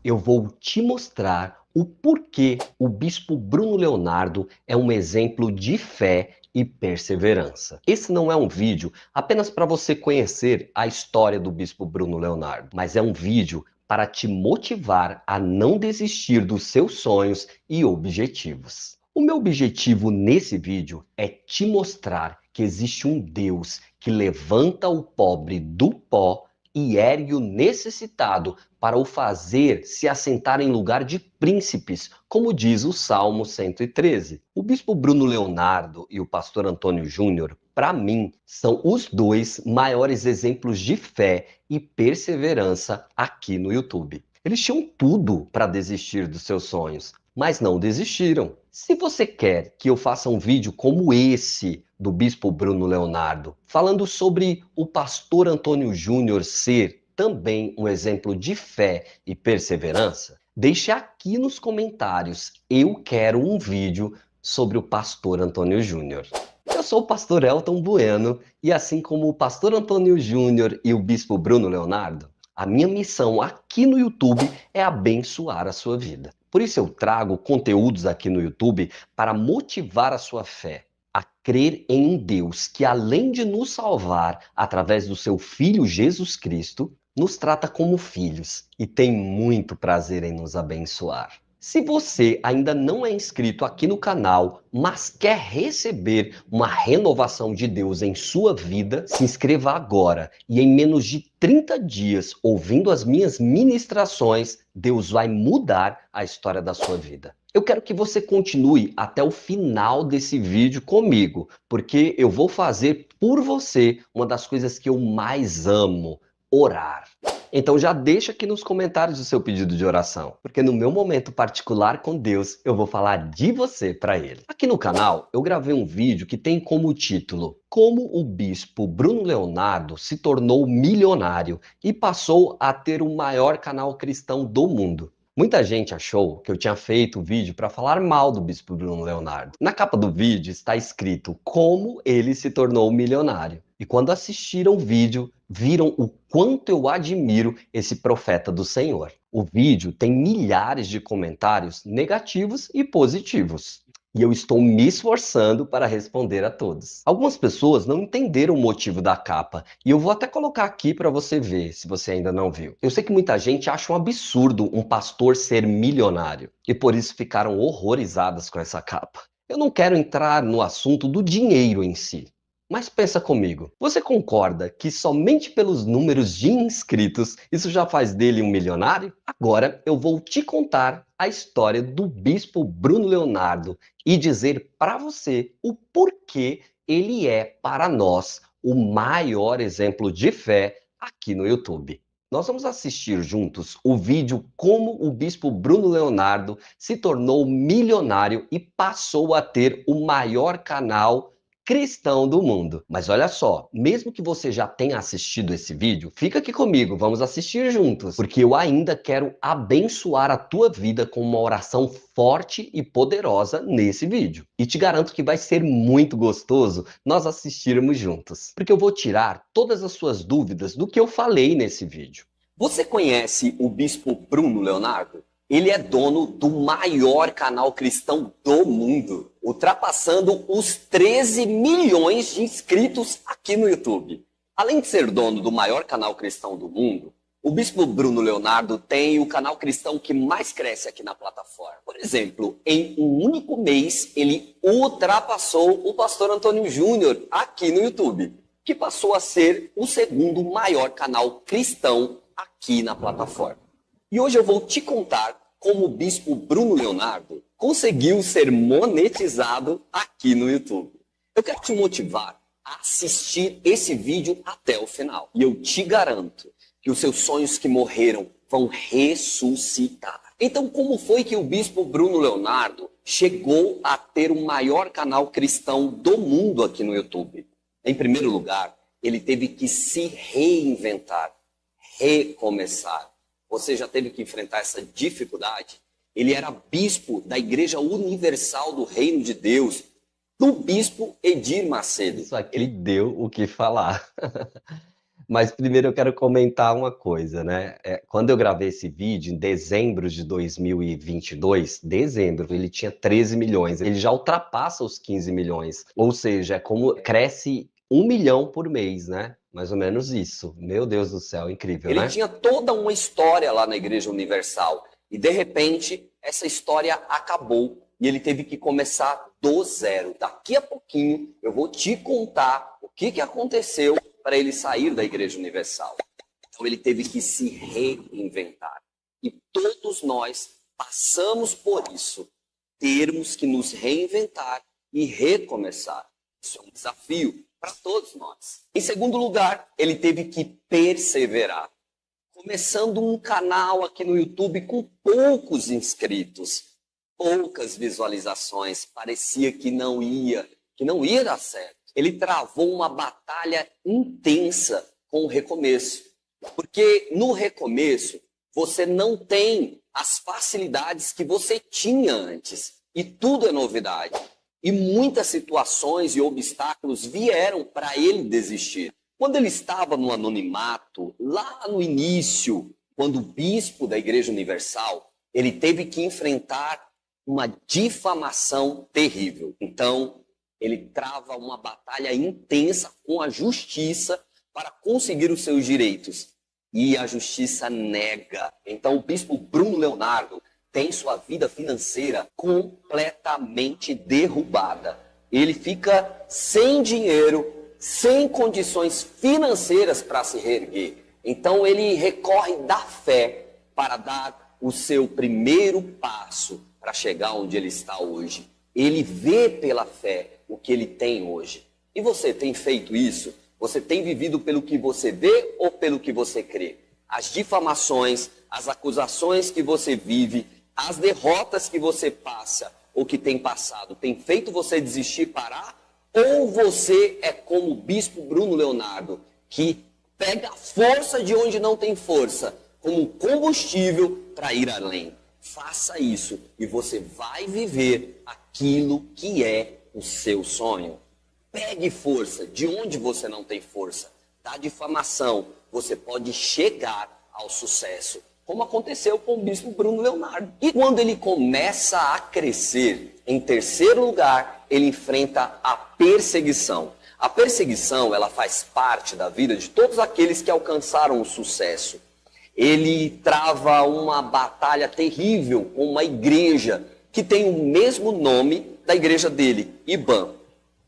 eu vou te mostrar o porquê o Bispo Bruno Leonardo é um exemplo de fé e perseverança. Esse não é um vídeo apenas para você conhecer a história do Bispo Bruno Leonardo, mas é um vídeo para te motivar a não desistir dos seus sonhos e objetivos. O meu objetivo nesse vídeo é te mostrar que existe um Deus que levanta o pobre do pó e ergue o necessitado para o fazer se assentar em lugar de príncipes, como diz o Salmo 113. O bispo Bruno Leonardo e o pastor Antônio Júnior, para mim, são os dois maiores exemplos de fé e perseverança aqui no YouTube. Eles tinham tudo para desistir dos seus sonhos, mas não desistiram. Se você quer que eu faça um vídeo como esse do Bispo Bruno Leonardo, falando sobre o pastor Antônio Júnior ser também um exemplo de fé e perseverança, deixe aqui nos comentários. Eu quero um vídeo sobre o pastor Antônio Júnior. Eu sou o pastor Elton Bueno e assim como o pastor Antônio Júnior e o Bispo Bruno Leonardo, a minha missão aqui no YouTube é abençoar a sua vida. Por isso eu trago conteúdos aqui no YouTube para motivar a sua fé, a crer em um Deus que, além de nos salvar através do seu Filho Jesus Cristo, nos trata como filhos e tem muito prazer em nos abençoar. Se você ainda não é inscrito aqui no canal, mas quer receber uma renovação de Deus em sua vida, se inscreva agora e em menos de 30 dias, ouvindo as minhas ministrações, Deus vai mudar a história da sua vida. Eu quero que você continue até o final desse vídeo comigo, porque eu vou fazer por você uma das coisas que eu mais amo: orar. Então já deixa aqui nos comentários o seu pedido de oração, porque no meu momento particular com Deus, eu vou falar de você para Ele. Aqui no canal, eu gravei um vídeo que tem como título Como o Bispo Bruno Leonardo se tornou milionário e passou a ter o maior canal cristão do mundo. Muita gente achou que eu tinha feito o vídeo para falar mal do Bispo Bruno Leonardo. Na capa do vídeo está escrito como ele se tornou milionário. E quando assistiram o vídeo, viram o quanto eu admiro esse profeta do Senhor. O vídeo tem milhares de comentários negativos e positivos. E eu estou me esforçando para responder a todos. Algumas pessoas não entenderam o motivo da capa, e eu vou até colocar aqui para você ver, se você ainda não viu. Eu sei que muita gente acha um absurdo um pastor ser milionário, e por isso ficaram horrorizadas com essa capa. Eu não quero entrar no assunto do dinheiro em si. Mas pensa comigo, você concorda que somente pelos números de inscritos isso já faz dele um milionário? Agora eu vou te contar a história do Bispo Bruno Leonardo e dizer para você o porquê ele é, para nós, o maior exemplo de fé aqui no YouTube. Nós vamos assistir juntos o vídeo Como o Bispo Bruno Leonardo se tornou milionário e passou a ter o maior canal cristão do mundo. Mas olha só, mesmo que você já tenha assistido esse vídeo, fica aqui comigo, vamos assistir juntos, porque eu ainda quero abençoar a tua vida com uma oração forte e poderosa nesse vídeo. E te garanto que vai ser muito gostoso nós assistirmos juntos, porque eu vou tirar todas as suas dúvidas do que eu falei nesse vídeo. Você conhece o Bispo Bruno Leonardo? Ele é dono do maior canal cristão do mundo, ultrapassando os 13 milhões de inscritos aqui no YouTube. Além de ser dono do maior canal cristão do mundo, o Bispo Bruno Leonardo tem o canal cristão que mais cresce aqui na plataforma. Por exemplo, em um único mês, ele ultrapassou o pastor Antônio Júnior aqui no YouTube, que passou a ser o segundo maior canal cristão aqui na plataforma. E hoje eu vou te contar como o Bispo Bruno Leonardo conseguiu ser monetizado aqui no YouTube. Eu quero te motivar a assistir esse vídeo até o final. E eu te garanto que os seus sonhos que morreram vão ressuscitar. Então, como foi que o Bispo Bruno Leonardo chegou a ter o maior canal cristão do mundo aqui no YouTube? Em primeiro lugar, ele teve que se reinventar, recomeçar. Você já teve que enfrentar essa dificuldade? Ele era bispo da Igreja Universal do Reino de Deus, do bispo Edir Macedo. Isso aqui deu o que falar. Mas primeiro eu quero comentar uma coisa, né? Quando eu gravei esse vídeo, em dezembro de 2022, dezembro, ele tinha 13 milhões. Ele já ultrapassa os 15 milhões. Ou seja, é como cresce 1 milhão por mês, né? Mais ou menos isso. Meu Deus do céu, incrível, Ele né? tinha toda uma história lá na Igreja Universal. E, de repente, essa história acabou. E ele teve que começar do zero. Daqui a pouquinho, eu vou te contar o que aconteceu para ele sair da Igreja Universal. Então, ele teve que se reinventar. E todos nós passamos por isso. Termos que nos reinventar e recomeçar. Isso é um desafio para todos nós. Em segundo lugar, ele teve que perseverar. Começando um canal aqui no YouTube com poucos inscritos, poucas visualizações, parecia que não ia dar certo. Ele travou uma batalha intensa com o recomeço. Porque no recomeço, você não tem as facilidades que você tinha antes. E tudo é novidade. E muitas situações e obstáculos vieram para ele desistir. Quando ele estava no anonimato, lá no início, quando o bispo da Igreja Universal, ele teve que enfrentar uma difamação terrível. Então, ele trava uma batalha intensa com a justiça para conseguir os seus direitos. E a justiça nega. Então, o bispo Bruno Leonardo tem sua vida financeira completamente derrubada. Ele fica sem dinheiro, sem condições financeiras para se reerguer. Então ele recorre da fé para dar o seu primeiro passo para chegar onde ele está hoje. Ele vê pela fé o que ele tem hoje. E você tem feito isso? Você tem vivido pelo que você vê ou pelo que você crê? As difamações, as acusações que você vive, as derrotas que você passa ou que tem passado, tem feito você desistir, parar? Ou você é como o bispo Bruno Leonardo, que pega força de onde não tem força, como combustível para ir além? Faça isso e você vai viver aquilo que é o seu sonho. Pegue força de onde você não tem força. Da difamação, você pode chegar ao sucesso, como aconteceu com o bispo Bruno Leonardo. E quando ele começa a crescer, em terceiro lugar, ele enfrenta a perseguição. A perseguição, ela faz parte da vida de todos aqueles que alcançaram o sucesso. Ele trava uma batalha terrível com uma igreja que tem o mesmo nome da igreja dele, IBAN.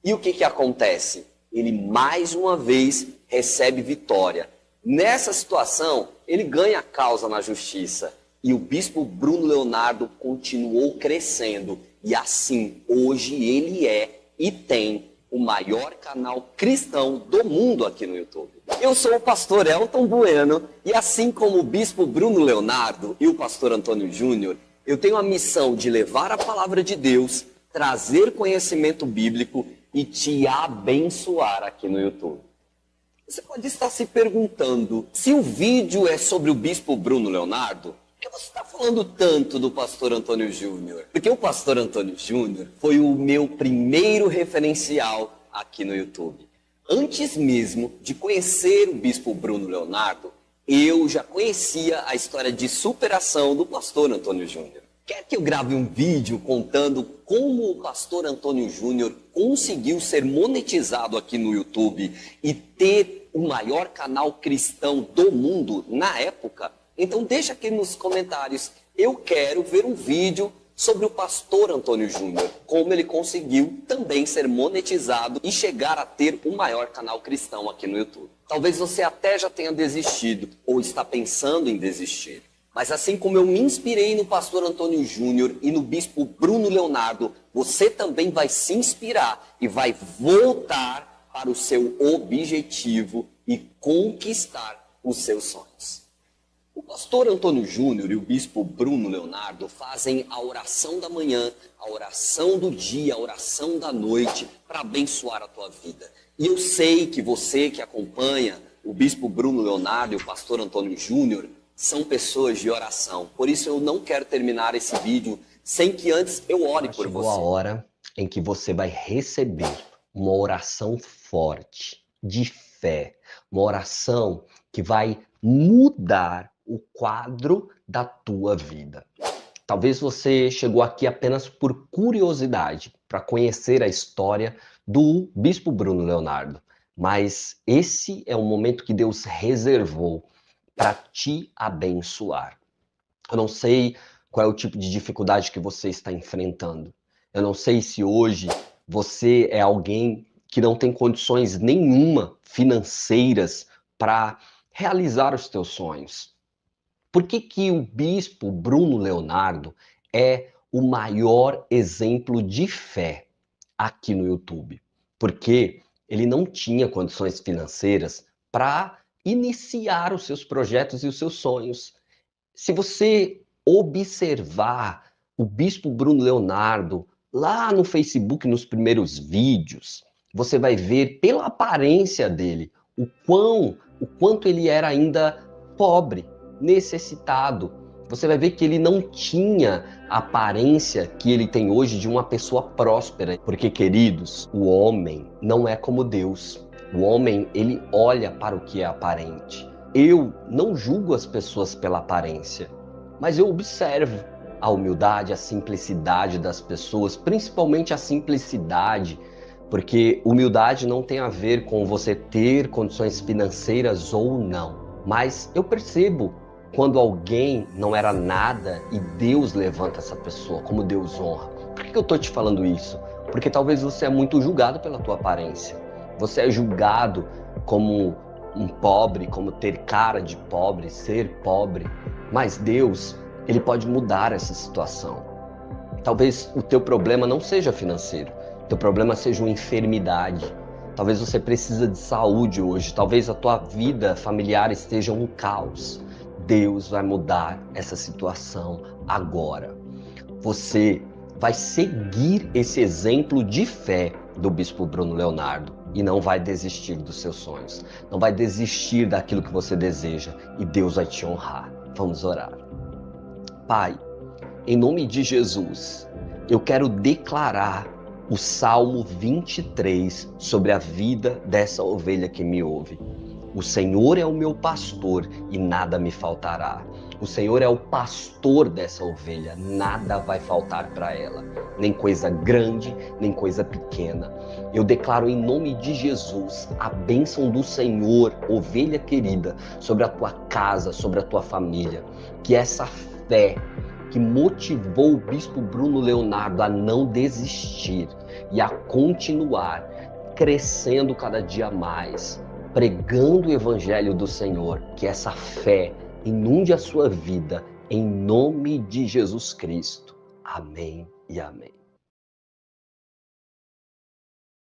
E o que acontece? Ele mais uma vez recebe vitória. Nessa situação, ele ganha a causa na justiça. E o bispo Bruno Leonardo continuou crescendo. E assim, hoje ele é e tem o maior canal cristão do mundo aqui no YouTube. Eu sou o pastor Elton Bueno e assim como o bispo Bruno Leonardo e o pastor Antônio Júnior, eu tenho a missão de levar a palavra de Deus, trazer conhecimento bíblico e te abençoar aqui no YouTube. Você pode estar se perguntando, se o vídeo é sobre o bispo Bruno Leonardo, por que você está falando tanto do pastor Antônio Júnior? Porque o pastor Antônio Júnior foi o meu primeiro referencial aqui no YouTube. Antes mesmo de conhecer o bispo Bruno Leonardo, eu já conhecia a história de superação do pastor Antônio Júnior. Quer que eu grave um vídeo contando como o pastor Antônio Júnior conseguiu ser monetizado aqui no YouTube e ter o maior canal cristão do mundo na época? Então deixa aqui nos comentários. Eu quero ver um vídeo sobre o pastor Antônio Júnior, como ele conseguiu também ser monetizado e chegar a ter o maior canal cristão aqui no YouTube. Talvez você até já tenha desistido ou está pensando em desistir. Mas assim como eu me inspirei no pastor Antônio Júnior e no bispo Bruno Leonardo, você também vai se inspirar e vai voltar para o seu objetivo e conquistar os seus sonhos. O pastor Antônio Júnior e o bispo Bruno Leonardo fazem a oração da manhã, a oração do dia, a oração da noite para abençoar a tua vida. E eu sei que você que acompanha o bispo Bruno Leonardo e o pastor Antônio Júnior são pessoas de oração. Por isso eu não quero terminar esse vídeo sem que antes eu ore por você. Chegou a hora em que você vai receber uma oração forte, de fé, uma oração que vai mudar o quadro da tua vida. Talvez você chegou aqui apenas por curiosidade, para conhecer a história do Bispo Bruno Leonardo, mas esse é um momento que Deus reservou para te abençoar. Eu não sei qual é o tipo de dificuldade que você está enfrentando. Eu não sei se hoje você é alguém que não tem condições nenhuma financeiras para realizar os teus sonhos. Por que que o bispo Bruno Leonardo é o maior exemplo de fé aqui no YouTube? Porque ele não tinha condições financeiras para iniciar os seus projetos e os seus sonhos. Se você observar o bispo Bruno Leonardo lá no Facebook, nos primeiros vídeos, você vai ver pela aparência dele o quanto ele era ainda pobre, necessitado. Você vai ver que ele não tinha a aparência que ele tem hoje de uma pessoa próspera. Porque, queridos, o homem não é como Deus. O homem, ele olha para o que é aparente. Eu não julgo as pessoas pela aparência, mas eu observo a humildade, a simplicidade das pessoas, principalmente a simplicidade, porque humildade não tem a ver com você ter condições financeiras ou não. Mas eu percebo quando alguém não era nada e Deus levanta essa pessoa, como Deus honra. Por que eu estou te falando isso? Porque talvez você é muito julgado pela tua aparência. Você é julgado como um pobre, como ter cara de pobre, ser pobre. Mas Deus, Ele pode mudar essa situação. Talvez o teu problema não seja financeiro. O teu problema seja uma enfermidade. Talvez você precise de saúde hoje. Talvez a tua vida familiar esteja um caos. Deus vai mudar essa situação agora. Você vai seguir esse exemplo de fé do Bispo Bruno Leonardo e não vai desistir dos seus sonhos. Não vai desistir daquilo que você deseja e Deus vai te honrar. Vamos orar. Pai, em nome de Jesus, eu quero declarar o Salmo 23 sobre a vida dessa ovelha que me ouve. O Senhor é o meu pastor e nada me faltará. O Senhor é o pastor dessa ovelha, nada vai faltar para ela, nem coisa grande, nem coisa pequena. Eu declaro em nome de Jesus a bênção do Senhor, ovelha querida, sobre a tua casa, sobre a tua família. Que essa fé que motivou o Bispo Bruno Leonardo a não desistir e a continuar crescendo cada dia mais, pregando o Evangelho do Senhor, que essa fé inunde a sua vida, em nome de Jesus Cristo. Amém e amém.